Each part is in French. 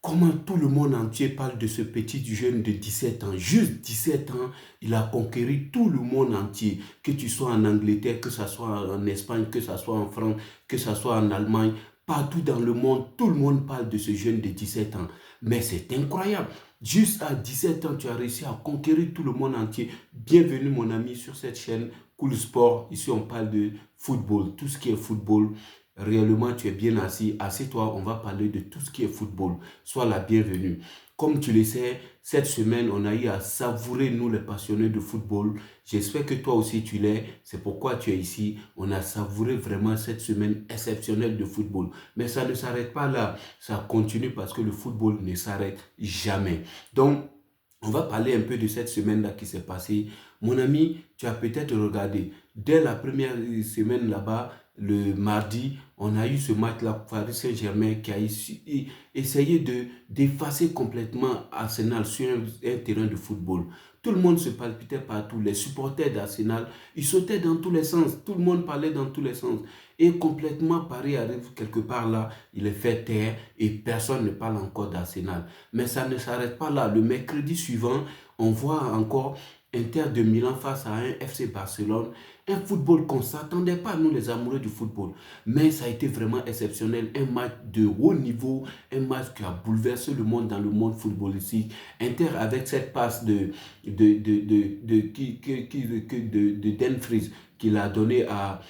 Comment tout le monde entier parle de ce petit jeune de 17 ans. Juste 17 ans, il a conquéri tout le monde entier. Que tu sois en Angleterre, que ce soit en Espagne, que ce soit en France, que ce soit en Allemagne, partout dans le monde, tout le monde parle de ce jeune de 17 ans. Mais c'est incroyable. Juste à 17 ans, tu as réussi à conquérir tout le monde entier. Bienvenue mon ami sur cette chaîne Cool Sport. Ici, on parle de football, tout ce qui est football. Réellement, tu es bien assis. Assieds-toi, on va parler de tout ce qui est football. Sois la bienvenue. Comme tu le sais, cette semaine, on a eu à savourer, nous les passionnés de football. J'espère que toi aussi tu l'es. C'est pourquoi tu es ici. On a savouré vraiment cette semaine exceptionnelle de football. Mais ça ne s'arrête pas là. Ça continue parce que le football ne s'arrête jamais. Donc, on va parler un peu de cette semaine-là qui s'est passée. Mon ami, tu as peut-être regardé. Dès la première semaine là-bas, le mardi, on a eu ce match-là, Paris Saint-Germain, qui a essayé d'effacer complètement Arsenal sur un terrain de football. Tout le monde se palpitait partout. Les supporters d'Arsenal, ils sautaient dans tous les sens. Tout le monde parlait dans tous les sens. Et complètement, Paris arrive quelque part là, il est fait taire et personne ne parle encore d'Arsenal. Mais ça ne s'arrête pas là. Le mercredi suivant, on voit encore Inter de Milan face à un FC Barcelone. Un football qu'on ne s'attendait pas, nous les amoureux du football. Mais ça a été vraiment exceptionnel. Un match de haut niveau, un match qui a bouleversé le monde dans le monde footballistique. Inter avec cette passe de Dumfries qu'il a donné à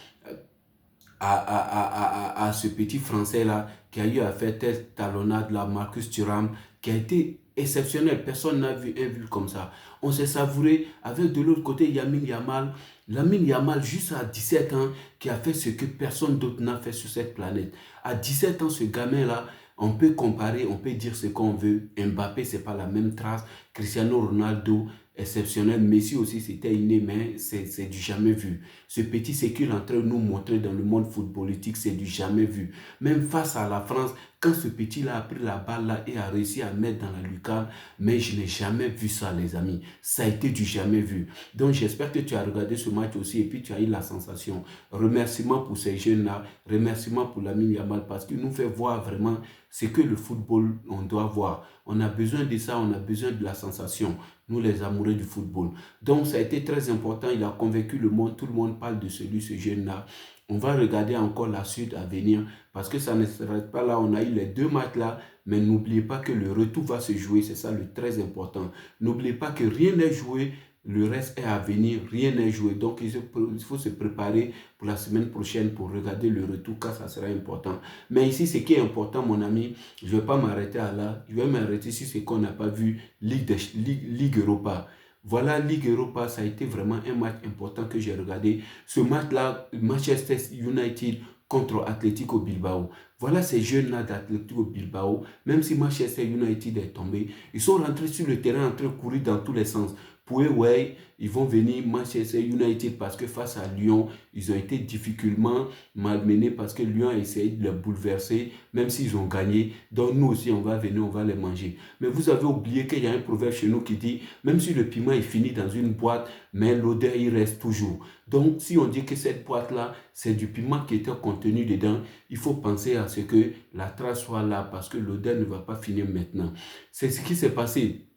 ce petit Français-là qui a eu à faire cette talonnade là, Marcus Thuram, qui a été exceptionnel. Personne n'a vu un but comme ça. On s'est savouré avec de l'autre côté Lamine Yamal. Lamine Yamal, juste à 17 ans, qui a fait ce que personne d'autre n'a fait sur cette planète. À 17 ans, ce gamin-là, on peut comparer, on peut dire ce qu'on veut. Mbappé, c'est pas la même trace. Cristiano Ronaldo, exceptionnel. Messi aussi, c'était inné, mais c'est du jamais vu. Ce petit, ce qu'il est en train de nous montrer dans le monde footballistique, c'est du jamais vu. Même face à la France, quand ce petit-là a pris la balle là et a réussi à mettre dans la lucarne, mais je n'ai jamais vu ça, les amis. Ça a été du jamais vu. Donc, j'espère que tu as regardé ce match aussi et puis tu as eu la sensation. Remerciement pour ces jeunes-là, remerciement pour Lamine Yamal parce qu'il nous fait voir vraiment ce que le football, on doit voir. On a besoin de ça, on a besoin de la sensation, nous les amoureux du football. Donc, ça a été très important, il a convaincu le monde, tout le monde parle de ce jeune-là. On va regarder encore la suite à venir parce que ça ne s'arrête pas là. On a eu les deux matchs là, mais n'oubliez pas que le retour va se jouer. C'est ça le très important. N'oubliez pas que rien n'est joué. Le reste est à venir. Rien n'est joué. Donc, il faut se préparer pour la semaine prochaine pour regarder le retour car ça sera important. Mais ici, ce qui est important, mon ami, je ne vais pas m'arrêter à là. Je vais m'arrêter sur ce qu'on n'a pas vu. Ligue Europa. Voilà, Ligue Europa, ça a été vraiment un match important que j'ai regardé. Ce match-là, Manchester United contre Atlético Bilbao. Voilà ces jeunes-là d'Atlético Bilbao, même si Manchester United est tombé, ils sont rentrés sur le terrain en train de courir dans tous les sens. Pour eux, ouais, ils vont venir Manchester United parce que face à Lyon, ils ont été difficilement malmenés parce que Lyon a essayé de les bouleverser, même s'ils ont gagné. Donc nous aussi, on va venir, on va les manger. Mais vous avez oublié qu'il y a un proverbe chez nous qui dit, même si le piment est fini dans une boîte, mais l'odeur, il reste toujours. Donc si on dit que cette boîte-là, c'est du piment qui était contenu dedans, il faut penser à ce que la trace soit là parce que l'odeur ne va pas finir maintenant. C'est ce qui s'est passé.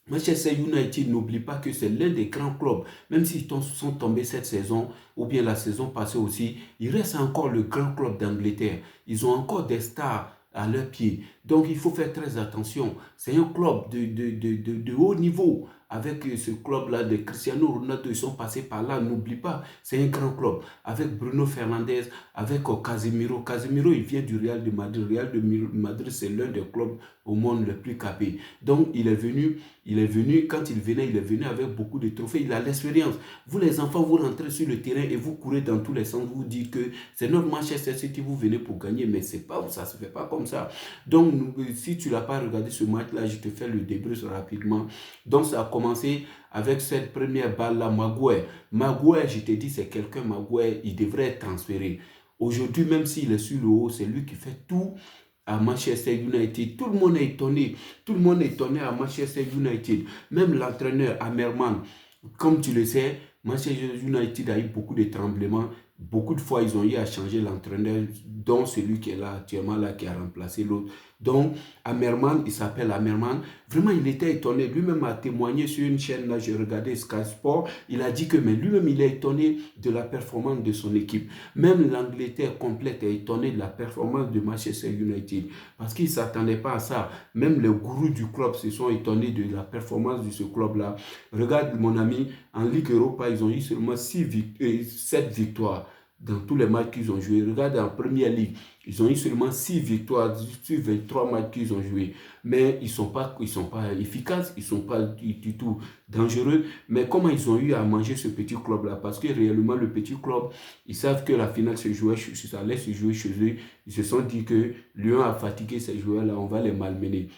Manchester United, n'oublie pas que c'est l'un des grands clubs, même s'ils sont tombés cette saison, ou bien la saison passée aussi, il reste encore le grand club d'Angleterre. Ils ont encore des stars à leurs pieds. Donc il faut faire très attention. C'est un club de haut niveau. Avec ce club-là de Cristiano Ronaldo, ils sont passés par là, n'oublie pas, c'est un grand club. Avec Bruno Fernandes, avec Casemiro. Casemiro, il vient du Real de Madrid. Real de Madrid, c'est l'un des clubs au monde le plus capé. Donc il est venu, quand il venait, il est venu avec beaucoup de trophées. Il a l'expérience. Vous les enfants, vous rentrez sur le terrain et vous courez dans tous les sens. Vous dites que c'est notre Manchester City, vous venez pour gagner, mais c'est pas, ça se fait pas comme ça. Donc si tu l'as pas regardé ce match-là, je te fais le débrief rapidement. Donc ça a commencé avec cette première balle-là, Maguire. Maguire, je t'ai dit, c'est quelqu'un, Maguire, il devrait être transféré. Aujourd'hui, même s'il est sur le haut, c'est lui qui fait tout à Manchester United. Tout le monde est étonné. Tout le monde est étonné à Manchester United. Même l'entraîneur, Amerman, comme tu le sais, Manchester United a eu beaucoup de tremblements. Beaucoup de fois, ils ont eu à changer l'entraîneur, dont celui qui est là actuellement, là, qui a remplacé l'autre. Donc, Amerman, il s'appelle Amerman. Vraiment, il était étonné. Lui-même a témoigné sur une chaîne, là, j'ai regardé Sky Sport. Il a dit que, mais lui-même, il est étonné de la performance de son équipe. Même l'Angleterre complète est étonnée de la performance de Manchester United. Parce qu'il ne s'attendait pas à ça. Même les gourous du club se sont étonnés de la performance de ce club-là. Regarde, mon ami, en Ligue Europa, ils ont eu seulement 7 victoires dans tous les matchs qu'ils ont joués. Regarde, en Première Ligue, ils ont eu seulement 6 victoires sur 23 matchs qu'ils ont joués. Mais ils sont pas efficaces, ils ne sont pas du tout dangereux. Mais comment ils ont eu à manger ce petit club-là? Parce que réellement, le petit club, ils savent que la finale ça allait se jouer chez eux. Ils se sont dit que Lyon a fatigué ces joueurs-là, on va les malmener.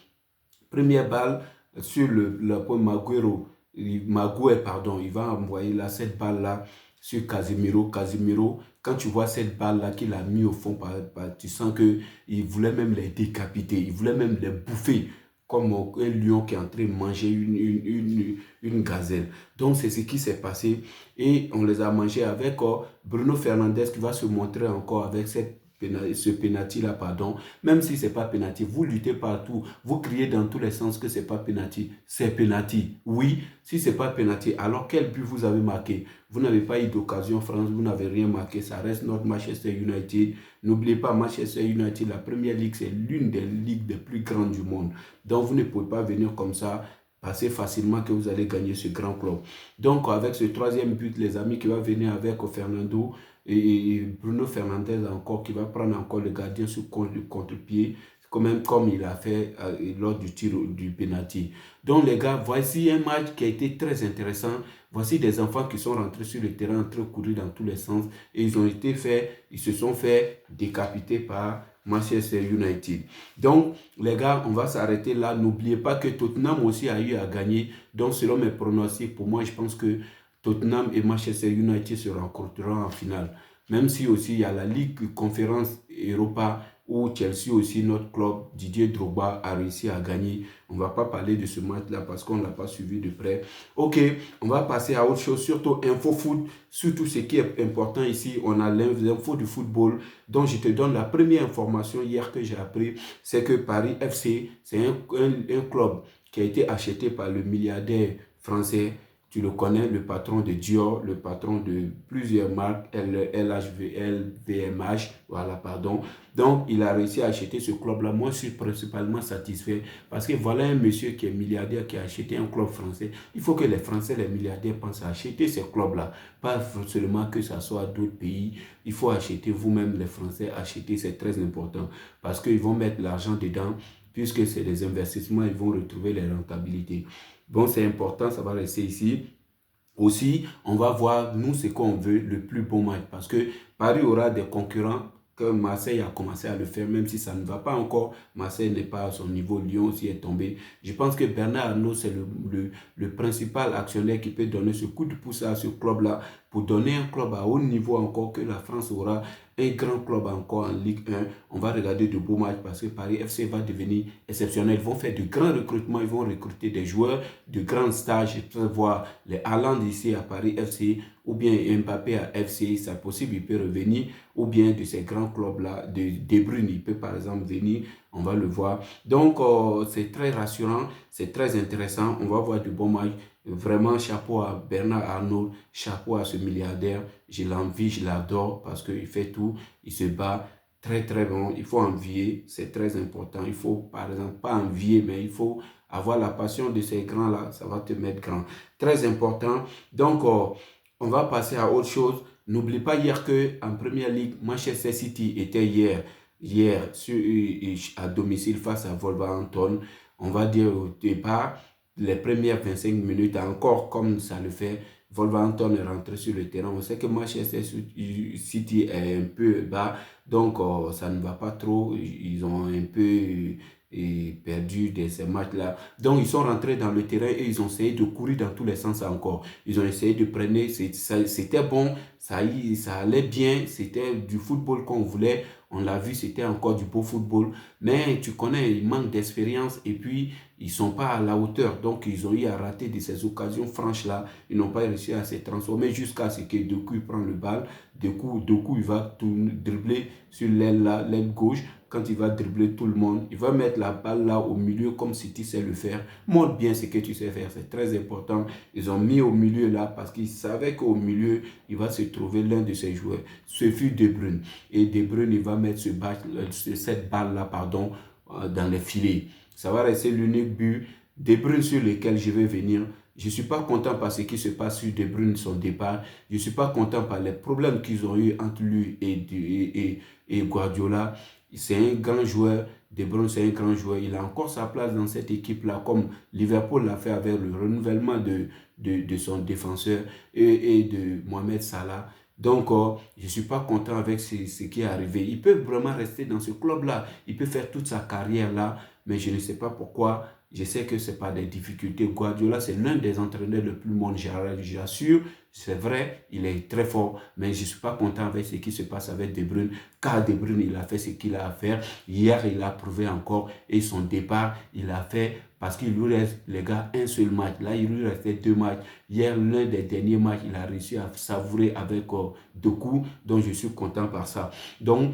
Première balle sur le point Maguire, pardon, il va envoyer là, cette balle-là sur Casemiro. Casemiro, quand tu vois cette balle-là qu'il a mis au fond, tu sens qu'il voulait même les décapiter, il voulait même les bouffer, comme un lion qui est en train de manger une gazelle. Donc c'est ce qui s'est passé et on les a mangés avec Bruno Fernandes qui va se montrer encore avec ce penalty-là, pardon. Même si ce n'est pas penalty, vous luttez partout, vous criez dans tous les sens que ce n'est pas penalty. C'est penalty. Oui, si ce n'est pas penalty, alors quel but vous avez marqué? Vous n'avez pas eu d'occasion, France, vous n'avez rien marqué. Ça reste notre Manchester United. N'oubliez pas, Manchester United, la Première Ligue, c'est l'une des ligues les plus grandes du monde. Donc, vous ne pouvez pas venir comme ça passer facilement que vous allez gagner ce grand club. Donc, avec ce troisième but, les amis, qui va venir avec Fernando et Bruno Fernandes encore, qui va prendre encore le gardien sur le contre-pied, comme il a fait lors du tir du penalty. Donc, les gars, voici un match qui a été très intéressant. Voici des enfants qui sont rentrés sur le terrain en train de courir dans tous les sens et ils se sont fait décapiter par Manchester United. Donc, les gars, on va s'arrêter là. N'oubliez pas que Tottenham aussi a eu à gagner. Donc, selon mes pronostics, pour moi, je pense que Tottenham et Manchester United se rencontreront en finale. Même si aussi il y a la Ligue Conférence Europa où Chelsea aussi, notre club, Didier Drogba a réussi à gagner. On ne va pas parler de ce match-là parce qu'on ne l'a pas suivi de près. Ok, on va passer à autre chose, surtout Info Foot. Surtout ce qui est important ici, on a l'info du football. Donc je te donne la première information hier que j'ai appris, c'est que Paris FC, c'est un club qui a été acheté par le milliardaire français. Tu le connais, le patron de Dior, le patron de plusieurs marques, LHVMH, voilà, pardon. Donc, il a réussi à acheter ce club-là. Moi, je suis principalement satisfait parce que voilà un monsieur qui est milliardaire qui a acheté un club français. Il faut que les Français, les milliardaires pensent à acheter ces clubs-là. Pas seulement que ça soit d'autres pays. Il faut acheter vous-même, les Français, acheter, c'est très important parce qu'ils vont mettre l'argent dedans puisque c'est des investissements, ils vont retrouver les rentabilités. Bon, c'est important, ça va rester ici. Aussi, on va voir, nous, ce qu'on veut, le plus bon match. Parce que Paris aura des concurrents que Marseille a commencé à le faire, même si ça ne va pas encore. Marseille n'est pas à son niveau, Lyon aussi est tombé. Je pense que Bernard Arnault, c'est le principal actionnaire qui peut donner ce coup de pouce à ce club-là pour donner un club à haut niveau encore, que la France aura un grand club encore en Ligue 1. On va regarder de beaux matchs parce que Paris FC va devenir exceptionnel. Ils vont faire de grands recrutements, ils vont recruter des joueurs de grands stages. Je peux voir les Haaland ici à Paris FC ou bien Mbappé à FC, c'est possible, il peut revenir, ou bien de ces grands clubs-là, de Bruyne, il peut par exemple venir, on va le voir. Donc, c'est très rassurant, c'est très intéressant, on va voir de bons matchs. Vraiment, chapeau à Bernard Arnault, chapeau à ce milliardaire. Je l'envie, je l'adore parce qu'il fait tout, il se bat très très bon. Il faut envier, c'est très important. Il faut par exemple pas envier, mais il faut avoir la passion de ces grands-là, ça va te mettre grand. Très important. Donc, on va passer à autre chose. N'oublie pas hier qu'en Première Ligue, Manchester City était hier à domicile face à Wolverhampton. On va dire au départ, les premières 25 minutes, encore comme ça le fait, Wolverhampton est rentré sur le terrain. On sait que Manchester City est un peu bas, donc ça ne va pas trop. Ils ont un peu perdu de ces matchs-là. Donc ils sont rentrés dans le terrain et ils ont essayé de courir dans tous les sens encore. Ils ont essayé de prendre, c'était bon, ça allait bien, c'était du football qu'on voulait. On l'a vu, c'était encore du beau football. Mais tu connais, ils manquent d'expérience et puis ils ne sont pas à la hauteur. Donc, ils ont eu à rater de ces occasions franches-là. Ils n'ont pas réussi à se transformer jusqu'à ce que Doku il prend le bal. Doku il va dribbler sur l'aile là, l'aile gauche. Quand il va dribbler tout le monde, il va mettre la balle là au milieu comme si tu sais le faire. Montre bien ce que tu sais faire, c'est très important. Ils ont mis au milieu là parce qu'ils savaient qu'au milieu, il va se trouver l'un de ses joueurs. Ce fut De Bruyne. Et De Bruyne, il va mettre cette balle là, pardon, dans les filets. Ça va rester l'unique but. De Bruyne sur lequel je vais venir. Je ne suis pas content par ce qui se passe sur De Bruyne, son départ. Je ne suis pas content par les problèmes qu'ils ont eu entre lui et Guardiola. C'est un grand joueur. De Bruyne, c'est un grand joueur. Il a encore sa place dans cette équipe-là, comme Liverpool l'a fait avec le renouvellement de son défenseur et de Mohamed Salah. Donc, je ne suis pas content avec ce qui est arrivé. Il peut vraiment rester dans ce club-là. Il peut faire toute sa carrière là, mais je ne sais pas pourquoi. Je sais que ce n'est pas des difficultés. Guardiola, c'est l'un des entraîneurs le plus mondial, j'assure. C'est vrai, il est très fort, mais je ne suis pas content avec ce qui se passe avec De Bruyne, car De Bruyne, il a fait ce qu'il a à faire. Hier, il a prouvé encore, et son départ, il a fait parce qu'il lui reste, les gars, un seul match. Là, il lui restait 2 matchs. Hier, l'un des derniers matchs, il a réussi à savourer avec Doku, donc je suis content par ça. Donc,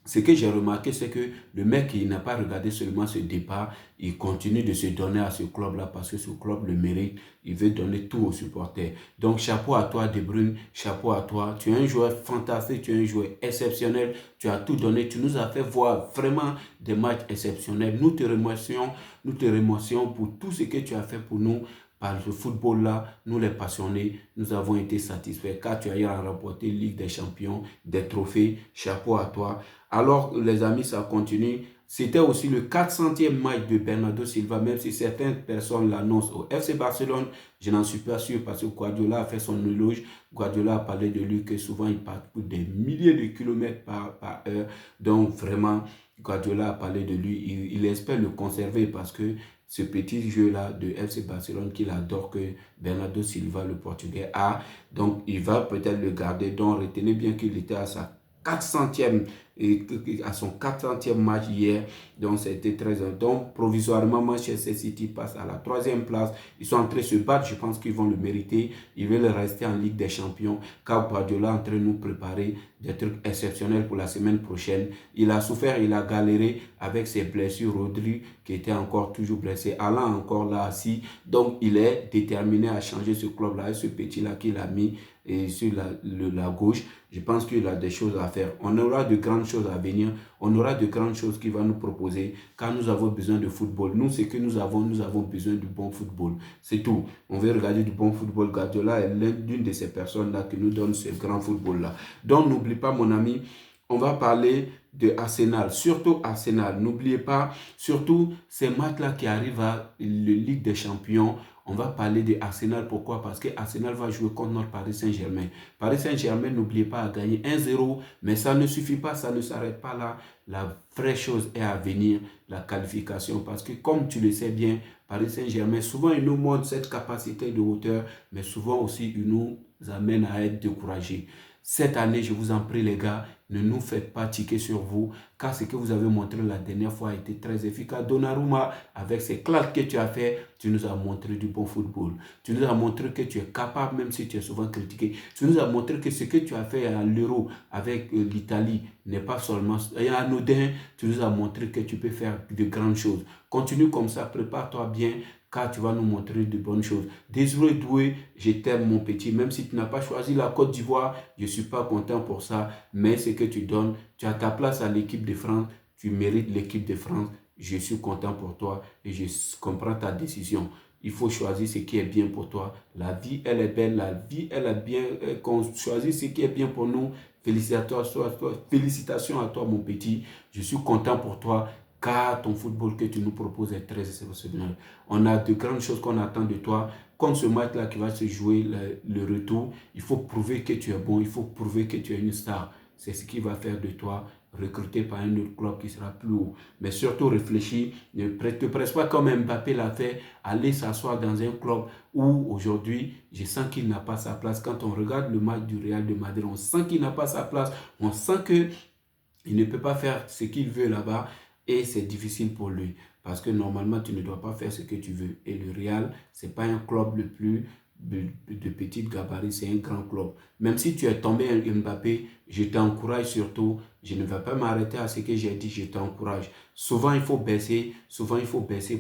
ce que j'ai remarqué, c'est que le mec, il n'a pas regardé seulement ce départ, il continue de se donner à ce club-là parce que ce club le mérite, il veut donner tout aux supporters. Donc, chapeau à toi, De Bruyne, chapeau à toi. Tu es un joueur fantastique, tu es un joueur exceptionnel, tu as tout donné, tu nous as fait voir vraiment des matchs exceptionnels. Nous te remercions pour tout ce que tu as fait pour nous. Par le football-là, nous les passionnés, nous avons été satisfaits car tu as eu à remporter Ligue des Champions, des trophées. Chapeau à toi. Alors, les amis, ça continue. C'était aussi le 400e match de Bernardo Silva, même si certaines personnes l'annoncent au FC Barcelone. Je n'en suis pas sûr parce que Guardiola a fait son éloge. Guardiola a parlé de lui que souvent il parcourt des milliers de kilomètres par heure. Donc, vraiment, Guardiola a parlé de lui. Il espère le conserver parce que ce petit jeu-là de FC Barcelone qu'il adore, que Bernardo Silva, le Portugais, a. Donc, il va peut-être le garder. Donc, retenez bien qu'il était à sa 400e et à son 400e match hier. Donc, c'était très... Donc, provisoirement, Manchester City passe à la 3e place. Ils sont en train de se battre. Je pense qu'ils vont le mériter. Ils veulent rester en Ligue des Champions. Car Guardiola est en train de nous préparer des trucs exceptionnels pour la semaine prochaine. Il a souffert, il a galéré avec ses blessures. Rodri, qui était encore toujours blessé. Alain, encore là assis. Donc, il est déterminé à changer ce club-là et ce petit-là qu'il a mis et sur la gauche. Je pense qu'il a des choses à faire. On aura de grandes choses à venir. On aura de grandes choses qu'il va nous proposer car nous avons besoin de football. Nous, ce que nous avons besoin du bon football. C'est tout. On veut regarder du bon football. Guardiola est l'une de ces personnes-là qui nous donne ce grand football-là. Donc, n'oublie pas, mon ami, on va parler de Arsenal, surtout Arsenal. N'oubliez pas, surtout ces matchs-là qui arrivent à la Ligue des Champions. On va parler de Arsenal. Pourquoi? Parce que Arsenal va jouer contre notre Paris Saint-Germain. Paris Saint-Germain, n'oubliez pas, a gagné 1-0, mais ça ne suffit pas, ça ne s'arrête pas là. La vraie chose est à venir, la qualification. Parce que comme tu le sais bien, Paris Saint-Germain, souvent il nous montre cette capacité de hauteur, mais souvent aussi il nous amène à être découragés. Cette année, je vous en prie les gars, ne nous faites pas tiquer sur vous, car ce que vous avez montré la dernière fois a été très efficace. Donnarumma, avec ces claques que tu as fait, tu nous as montré du bon football. Tu nous as montré que tu es capable, même si tu es souvent critiqué. Tu nous as montré que ce que tu as fait à l'Euro avec l'Italie n'est pas seulement anodin. Tu nous as montré que tu peux faire de grandes choses. Continue comme ça, prépare-toi bien, car tu vas nous montrer de bonnes choses. Désiré Doué, je t'aime mon petit, même si tu n'as pas choisi la Côte d'Ivoire, je ne suis pas content pour ça, mais ce que tu donnes, tu as ta place à l'équipe de France, tu mérites l'équipe de France, je suis content pour toi et je comprends ta décision. Il faut choisir ce qui est bien pour toi. La vie, elle est belle, la vie, elle est bien, qu'on choisisse ce qui est bien pour nous. Félicitations à toi, mon petit, je suis content pour toi, car ton football que tu nous proposes est très exceptionnel. On a de grandes choses qu'on attend de toi. Comme ce match-là qui va se jouer, le retour, il faut prouver que tu es bon, il faut prouver que tu es une star. C'est ce qui va faire de toi recruté par un autre club qui sera plus haut. Mais surtout réfléchis, ne te presse pas comme Mbappé l'a fait, aller s'asseoir dans un club où aujourd'hui, je sens qu'il n'a pas sa place. Quand on regarde le match du Real de Madrid, on sent qu'il n'a pas sa place, on sent qu'il ne peut pas faire ce qu'il veut là-bas. et c'est difficile pour lui. Parce que normalement, tu ne dois pas faire ce que tu veux. Et le Real, ce n'est pas un club le plus de petite gabarit, c'est un grand club. Même si tu es tombé Mbappé, je t'encourage surtout. Je ne vais pas m'arrêter à ce que j'ai dit, je t'encourage. Souvent il faut baisser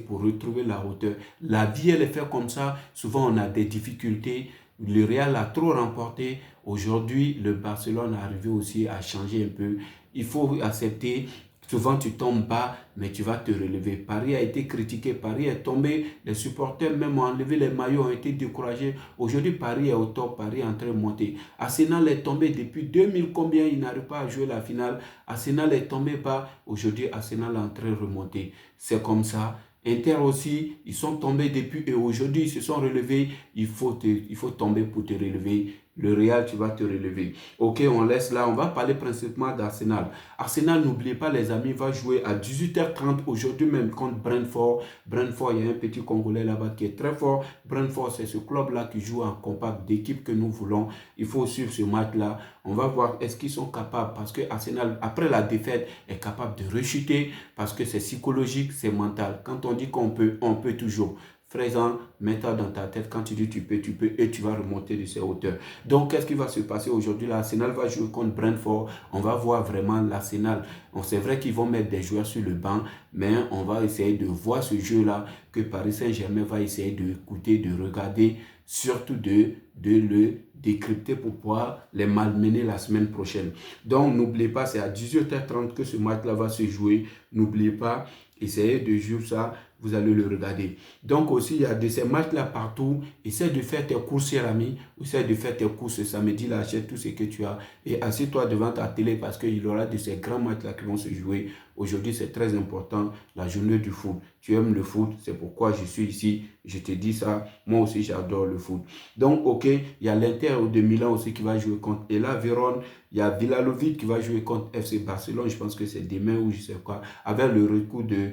pour retrouver la hauteur. La vie, elle est faite comme ça. Souvent, on a des difficultés. Le Real a trop remporté. Aujourd'hui, le Barcelone est arrivé aussi à changer un peu. Il faut accepter. Souvent, tu tombes bas, mais tu vas te relever. Paris a été critiqué, Paris est tombé. Les supporters même ont enlevé les maillots, ont été découragés. Aujourd'hui, Paris est au top, Paris est en train de monter. Arsenal est tombé depuis 2000 combien, il n'arrive pas à jouer la finale. Arsenal est tombé bas. Aujourd'hui, Arsenal est en train de remonter. C'est comme ça. Inter aussi, ils sont tombés depuis et aujourd'hui, ils se sont relevés. Il faut tomber pour te relever. Le Real, tu vas te relever. Ok, on laisse là. On va parler principalement d'Arsenal. Arsenal, n'oubliez pas les amis, va jouer à 18h30 aujourd'hui même contre Brentford. Brentford, il y a un petit Congolais là-bas qui est très fort. Brentford, c'est ce club-là qui joue en compact d'équipe que nous voulons. Il faut suivre ce match-là. On va voir est-ce qu'ils sont capables, parce que Arsenal, après la défaite, est capable de rechuter, parce que c'est psychologique, c'est mental. Quand on dit qu'on peut, on peut toujours. Fais-en, mets-toi dans ta tête. Quand tu dis tu peux, et tu vas remonter de ces hauteurs. Donc, qu'est-ce qui va se passer aujourd'hui? L'Arsenal va jouer contre Brentford. On va voir vraiment l'Arsenal. C'est vrai qu'ils vont mettre des joueurs sur le banc, mais on va essayer de voir ce jeu-là que Paris Saint-Germain va essayer d'écouter, de regarder, surtout de le décrypter pour pouvoir les malmener la semaine prochaine. Donc, n'oubliez pas, c'est à 18h30 que ce match-là va se jouer. N'oubliez pas, essayez de jouer ça, vous allez le regarder. Donc aussi, il y a de ces matchs-là partout. Essaie de faire tes courses, cher ami. Essaie de faire tes courses samedi, là, achète tout ce que tu as. Et assieds-toi devant ta télé parce qu'il y aura de ces grands matchs-là qui vont se jouer. Aujourd'hui, c'est très important, la journée du foot. Tu aimes le foot, c'est pourquoi je suis ici. Je te dis ça. Moi aussi, j'adore le foot. Donc, ok, il y a l'Inter de Milan aussi qui va jouer contre Ela Vérone. Il y a Vlahovic qui va jouer contre FC Barcelone. Je pense que c'est demain ou je sais quoi. Avec le recours de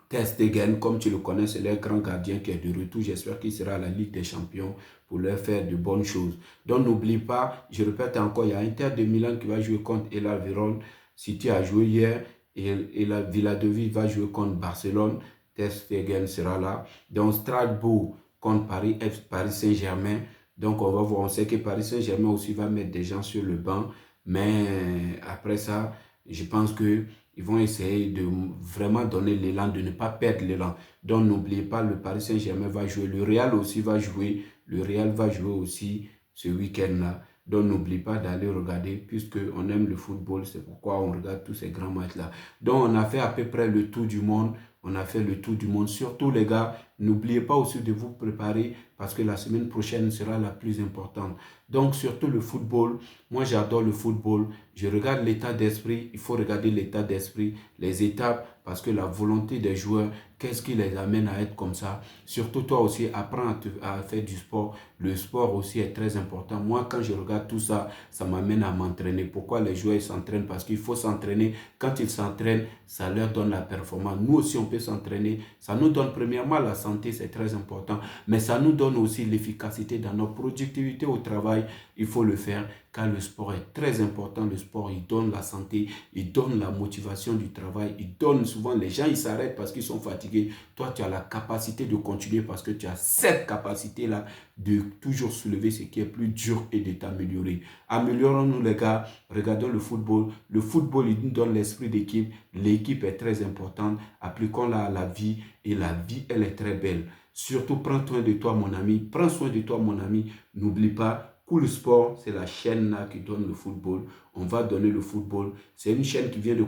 Ter Stegen, comme tu le connais, c'est leur grand gardien qui est de retour. J'espère qu'il sera à la Ligue des Champions pour leur faire de bonnes choses. Donc n'oublie pas, je répète encore, il y a Inter de Milan qui va jouer contre Ela Vérone. City a joué hier et la Vlahovic va jouer contre Barcelone. Ter Stegen sera là. Donc Strasbourg contre Paris Saint-Germain. Donc on va voir, on sait que Paris Saint-Germain aussi va mettre des gens sur le banc. Mais après ça, je pense que ils vont essayer de vraiment donner l'élan, de ne pas perdre l'élan. Donc n'oubliez pas, le Paris Saint-Germain va jouer, le Real aussi va jouer, le Real va jouer aussi ce week-end-là. Donc n'oublie pas d'aller regarder, puisque on aime le football, c'est pourquoi on regarde tous ces grands matchs-là. Donc on a fait à peu près le tour du monde, on a fait le tour du monde. Surtout les gars, n'oubliez pas aussi de vous préparer, parce que la semaine prochaine sera la plus importante. Donc surtout le football, moi j'adore le football, je regarde l'état d'esprit, il faut regarder l'état d'esprit, les étapes, parce que la volonté des joueurs, qu'est-ce qui les amène à être comme ça? Surtout toi aussi, apprends à faire du sport. Le sport aussi est très important. Moi, quand je regarde tout ça, ça m'amène à m'entraîner. Pourquoi les joueurs s'entraînent? Parce qu'il faut s'entraîner. Quand ils s'entraînent, ça leur donne la performance. Nous aussi, on peut s'entraîner. Ça nous donne premièrement la santé, c'est très important. Mais ça nous donne aussi l'efficacité dans notre productivité au travail. Il faut le faire car le sport est très important. Le sport, il donne la santé, il donne la motivation du travail, il donne souvent, les gens, ils s'arrêtent parce qu'ils sont fatigués. Toi, tu as la capacité de continuer parce que tu as cette capacité-là de toujours soulever ce qui est plus dur et de t'améliorer. Améliorons-nous les gars, regardons le football. Le football, il nous donne l'esprit d'équipe. L'équipe est très importante. Appliquons-la à la vie et la vie, elle est très belle. Surtout, prends soin de toi, mon ami. Prends soin de toi, mon ami. N'oublie pas, Cool Sport, c'est la chaîne là qui donne le football. On va donner le football. C'est une chaîne qui vient de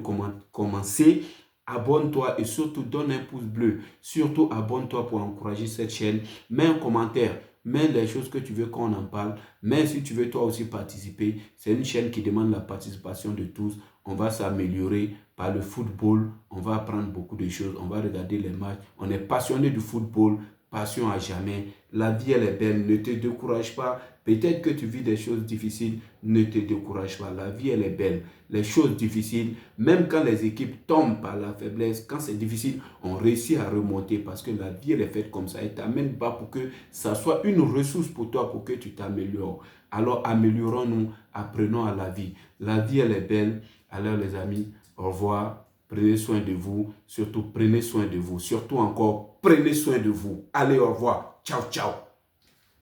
commencer. Abonne-toi et surtout donne un pouce bleu. Surtout abonne-toi pour encourager cette chaîne. Mets un commentaire. Mets les choses que tu veux qu'on en parle. Mais si tu veux toi aussi participer, c'est une chaîne qui demande la participation de tous. On va s'améliorer par le football. On va apprendre beaucoup de choses. On va regarder les matchs. On est passionné du football. Passion à jamais. La vie, elle est belle. Ne te décourage pas. Peut-être que tu vis des choses difficiles. Ne te décourage pas. La vie, elle est belle. Les choses difficiles, même quand les équipes tombent par la faiblesse, quand c'est difficile, on réussit à remonter parce que la vie, elle est faite comme ça. Elle t'amène pas pour que ça soit une ressource pour toi, pour que tu t'améliores. Alors, améliorons-nous. Apprenons à la vie. La vie, elle est belle. Alors, les amis, Au revoir. Prenez soin de vous. Surtout, prenez soin de vous. Surtout encore, prenez soin de vous. Allez, au revoir. Ciao, ciao.